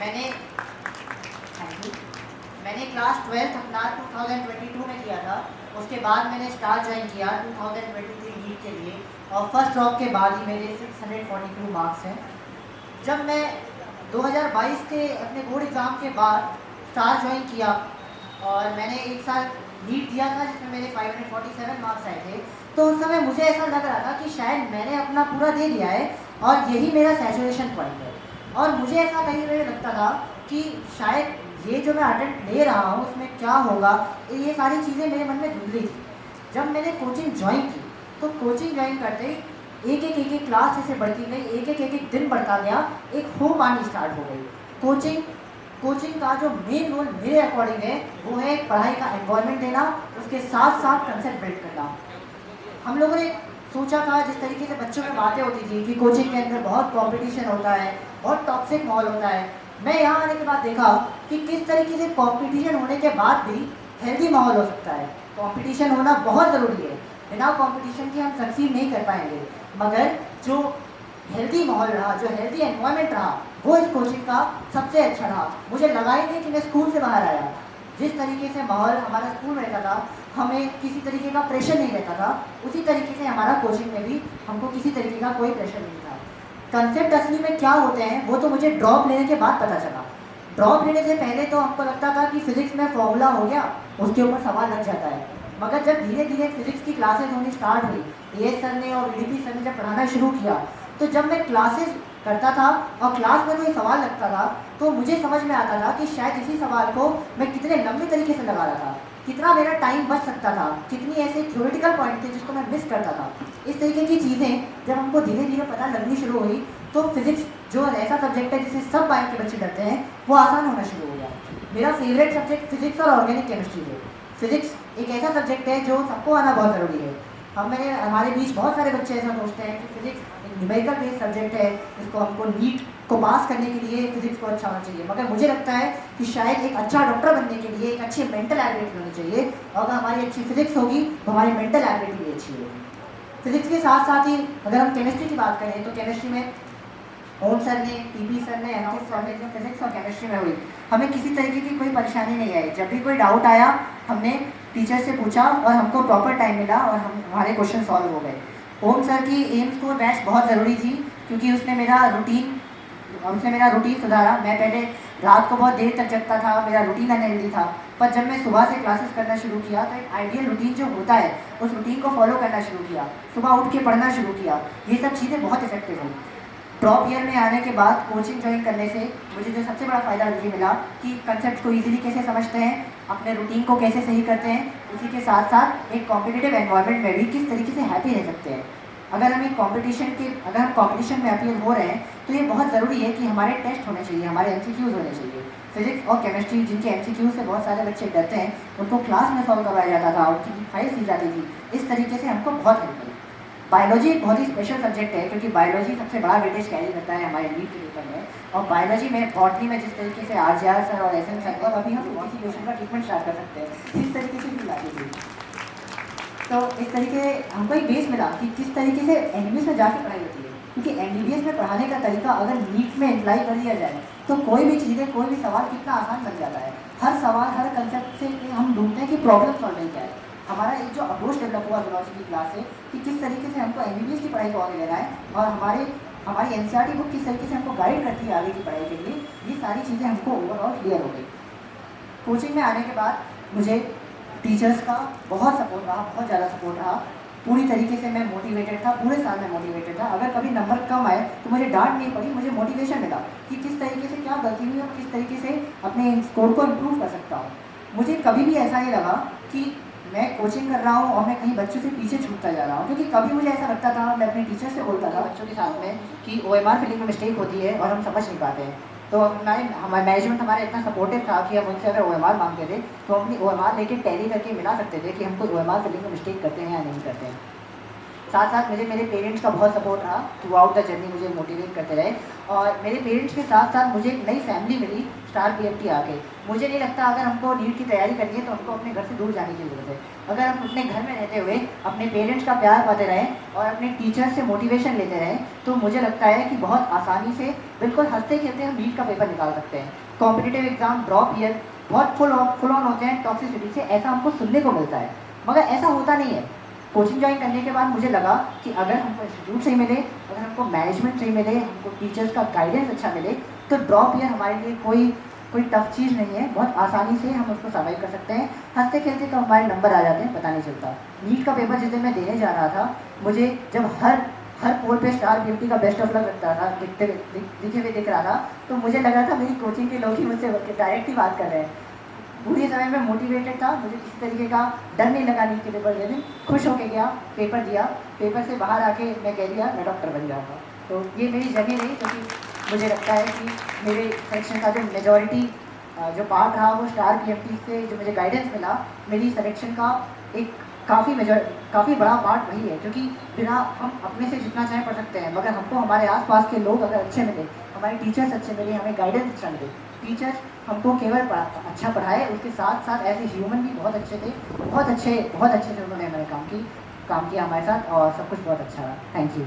मैंने thank you मैंने class 12th अपना 2022 में किया था। उसके बाद मैंने स्टार ज्वाइन किया 2023 नीट के लिए और फर्स्ट ड्रॉप के बाद ही मेरे 642 मार्क्स हैं। जब मैं 2022 के अपने बोर्ड एग्ज़ाम के बाद स्टार ज्वाइन किया और मैंने एक साल नीट दिया था जिसमें मेरे 547 मार्क्स आए थे, तो उस समय मुझे ऐसा लग रहा था कि शायद मैंने अपना पूरा दे दिया है और यही मेरा सैचुरेशन पॉइंट है। और मुझे ऐसा कहीं कहीं लगता था कि शायद ये जो मैं अटेम्प्ट ले रहा हूँ उसमें क्या होगा, ये सारी चीज़ें मेरे मन में घूम रही थी। जब मैंने कोचिंग ज्वाइन की तो कोचिंग ज्वाइन करते ही एक क्लास जैसे बढ़ती गई, एक दिन बढ़ता गया, एक होप आनी स्टार्ट हो गई। कोचिंग का जो मेन रोल मेरे अकॉर्डिंग है वो है पढ़ाई का एनवायरनमेंट देना, उसके साथ साथ कंसेप्ट बिल्ड करना। हम लोगों ने सोचा था, जिस तरीके से बच्चों में बातें होती थी कि कोचिंग के अंदर बहुत कंपटीशन होता है, बहुत टॉक्सिक माहौल होता है, मैं यहाँ आने के बाद देखा कि किस तरीके से कंपटीशन होने के बाद भी हेल्दी माहौल हो सकता है। कंपटीशन होना बहुत ज़रूरी है, बिना कंपटीशन के हम सक्सीड नहीं कर पाएंगे। मगर जो हेल्दी माहौल रहा, जो हेल्दी एनवायरनमेंट रहा, वो इस कोचिंग का सबसे अच्छा रहा। मुझे लगा ही नहीं कि मैं स्कूल से बाहर आया। जिस तरीके से माहौल हमारा स्कूल में रहता था, हमें किसी तरीके का प्रेशर नहीं रहता था, उसी तरीके से हमारा कोचिंग में भी हमको किसी तरीके का कोई प्रेशर नहीं था। कंसेप्ट असली में क्या होते हैं वो तो मुझे ड्रॉप लेने के बाद पता चला। ड्रॉप लेने से पहले तो हमको लगता था कि फिजिक्स में फॉर्मूला हो गया, उसके ऊपर सवाल लग जाता है। मगर जब धीरे धीरे फिजिक्स की क्लासेस होनी स्टार्ट हुई, एएस सर ने और वीडीपी सर ने जब पढ़ाना शुरू किया, तो जब मैं क्लासेस करता था और क्लास में कोई सवाल लगता था तो मुझे समझ में आता था कि शायद इसी सवाल को मैं कितने लंबे तरीके से लगा रहा था, कितना मेरा टाइम बच सकता था, कितनी ऐसे थ्योरेटिकल पॉइंट थे जिसको मैं मिस करता था। इस तरीके की चीज़ें जब हमको धीरे धीरे पता लगनी शुरू हुई तो फिजिक्स जो ऐसा सब्जेक्ट है जिसे सब बायो के बच्चे डरते हैं, वो आसान होना शुरू हो गया। मेरा फेवरेट सब्जेक्ट फिजिक्स और ऑर्गेनिक केमिस्ट्री है। फिजिक्स एक ऐसा सब्जेक्ट है जो सबको आना बहुत ज़रूरी है। हमारे बीच बहुत सारे बच्चे ऐसा सोचते हैं कि फिजिक्स एक न्यूमेरिकल बेस्ड सब्जेक्ट है, इसको हमको नीट को पास करने के लिए फिजिक्स को अच्छा होना चाहिए। मगर मुझे लगता है कि शायद एक अच्छा डॉक्टर बनने के लिए एक अच्छी मेंटल एबिलिटी होनी चाहिए, और अगर हमारी अच्छी फिजिक्स होगी तो हमारी मेंटल एबिलिटी भी अच्छी होगी। फिजिक्स के साथ साथ ही अगर हम केमिस्ट्री की बात करें तो केमिस्ट्री में ओम सर ने, टीपी सर ने, अंकित सर ने जो फिजिक्स और केमिस्ट्री में हुई, हमें किसी तरीके की कोई परेशानी नहीं आई। जब भी कोई डाउट आया हमने टीचर से पूछा और हमको प्रॉपर टाइम मिला और हमारे क्वेश्चन सॉल्व हो गए। ओम सर की एम स्कोर बैच बहुत ज़रूरी थी क्योंकि उसने मेरा रूटीन सुधारा। मैं पहले रात को बहुत देर तक जगता था, मेरा रूटीन अनहेल्दी था, पर जब मैं सुबह से क्लासेस करना शुरू किया तो एक आइडियल रूटीन जो होता है उस रूटीन को फॉलो करना शुरू किया, सुबह उठ के पढ़ना शुरू किया। ये सब चीज़ें बहुत इफेक्टिव हुई। ड्रॉप ईयर में आने के बाद कोचिंग ज्वाइन करने से मुझे जो सबसे बड़ा फ़ायदा ये मिला कि कंसेप्ट को इजीली कैसे समझते हैं, अपने रूटीन को कैसे सही करते हैं, उसी के साथ साथ एक कॉम्पिटिटिव एनवायरनमेंट में भी किस तरीके से हैप्पी रह सकते हैं। अगर हम कंपटीशन में अपील हो रहे हैं तो ये बहुत ज़रूरी है कि हमारे टेस्ट होने चाहिए, हमारे एमसीक्यूज़ होने चाहिए। फिजिक्स और केमिस्ट्री जिनके एमसीक्यूज़ से बहुत सारे बच्चे डरते हैं, उनको क्लास में सॉल्व करवाया जाता था, उनकी फाइल्स दी जाती थी। इस तरीके से हमको बहुत हेल्प मिली। बायोलॉजी एक बहुत ही स्पेशल सब्जेक्ट है क्योंकि बायोलॉजी सबसे बड़ा वेटेज कैरी करता है हमारे नीट के पेपर में। और बायोलॉजी में बॉटनी में जिस तरीके से आरजीआर सर और एसएम सर, और अभी हम किसी क्वेश्चन का ट्रीटमेंट स्टार्ट कर सकते हैं, इस तरीके से भी लाती थी। तो इस तरीके हमको एक बेस मिला कि किस तरीके से एमबीबीएस में जाके पढ़ाई होती है, क्योंकि एमबीबीएस में पढ़ाने का तरीका अगर नीट में अप्लाई कर दिया जाए तो कोई भी चीज़ें, कोई भी सवाल कितना आसान बन जाता है। हर सवाल, हर कंसेप्ट से हम ढूंढते हैं कि प्रॉब्लम सॉल्विंग क्या है। हमारा एक जो अप्रोच डेवलप हुआ फिलॉसफी की क्लास से कि किस तरीके से हमको एमबीबीएस की पढ़ाई को आगे लेना है, और हमारी एनसीईआरटी बुक किस तरीके से हमको गाइड करती है आगे की पढ़ाई के लिए, ये सारी चीज़ें हमको ओवरऑल क्लियर हो गई। कोचिंग में आने के बाद मुझे टीचर्स का बहुत सपोर्ट रहा, बहुत ज़्यादा सपोर्ट रहा। पूरी तरीके से मैं मोटिवेटेड था, पूरे साल में मोटिवेटेड था। अगर कभी नंबर कम आए तो मुझे डांट नहीं पड़ी, मुझे मोटिवेशन मिला कि किस तरीके से क्या गलती हुई और किस तरीके से अपने स्कोर को इम्प्रूव कर सकता हूँ। मुझे कभी भी ऐसा नहीं लगा कि मैं कोचिंग कर रहा हूँ और मैं कहीं बच्चों से पीछे छूटता जा रहा हूँ, क्योंकि कभी मुझे ऐसा लगता था, मैं अपने टीचर से बोलता था बच्चों के साथ में कि ओएमआर फिलिंग में मिस्टेक होती है और हम समझ नहीं पाते हैं। तो हमारा मैनेजमेंट हमारा इतना सपोर्टिव था कि हम उनसे अगर ओएमआर मांगते थे तो हम अपनी ओएमआर लेके टैली करके मिला सकते थे कि हमको ओएमआर फिलिंग में मिस्टेक करते हैं या नहीं करते हैं। साथ साथ मुझे मेरे पेरेंट्स का बहुत सपोर्ट रहा थ्रू आउट द जर्नी, मुझे मोटिवेट करते रहे। और मेरे पेरेंट्स के साथ साथ मुझे एक नई फैमिली मिली स्टार पीएफटी आके। मुझे नहीं लगता अगर हमको नीट की तैयारी करनी है तो हमको अपने घर से दूर जाने की ज़रूरत है। अगर हम अपने घर में रहते हुए अपने पेरेंट्स का प्यार पाते रहें और अपने टीचर्स से मोटिवेशन लेते रहें तो मुझे लगता है कि बहुत आसानी से बिल्कुल हंसते खेलते हम नीट का पेपर निकाल सकते हैं। कॉम्पिटिटिव एग्जाम ड्रॉप ईयर बहुत फुल ऑन होते हैं टॉक्सिसिटी से, ऐसा हमको सुनने को मिलता है, मगर ऐसा होता नहीं है। कोचिंग ज्वाइन करने के बाद मुझे लगा कि अगर हमको इंस्टीट्यूट सही मिले, अगर हमको मैनेजमेंट सही मिले, हमको टीचर्स का गाइडेंस अच्छा मिले तो ड्रॉप ईयर हमारे लिए कोई टफ चीज़ नहीं है। बहुत आसानी से हम उसको सर्वाइव कर सकते हैं। हंसते खेलते तो हमारे नंबर आ जाते हैं, पता नहीं चलता। नीट का पेपर जिस दिन मैं देने जा रहा था, मुझे जब हर पोल पे स्टार पीएफटी का बेस्ट ऑफ लक लगता था, लिखे हुए दिख रहा था, तो मुझे लगा था मेरी कोचिंग के लोग ही मुझसे डायरेक्ट ही बात कर रहे हैं। पूरी समय में मोटिवेटेड था, मुझे किसी तरीके का डर नहीं लगा नीट के पेपर के दिन। खुश होके गया, पेपर दिया, पेपर से बाहर आके मैं कह दिया मैं डॉक्टर बन जाऊँगा। तो ये मेरी जर्नी रही, क्योंकि मुझे लगता है कि मेरे सिलेक्शन का जो मेजॉरिटी जो पार्ट रहा वो स्टार पीएफटी से जो मुझे गाइडेंस मिला, मेरी सिलेक्शन का एक काफ़ी बड़ा पार्ट वही है। क्योंकि बिना हम अपने से जितना चाहें पढ़ सकते हैं, मगर हमको हमारे आसपास के लोग अगर अच्छे मिले, हमारे टीचर्स अच्छे मिले, हमें गाइडेंस अच्छा मिले, टीचर्स हमको केवल अच्छा पढ़ाए, उसके साथ साथ ऐसे ह्यूमन भी बहुत अच्छे थे, बहुत अच्छे से उन्होंने हमारे काम किया हमारे साथ और सब कुछ बहुत अच्छा रहा। Thank you.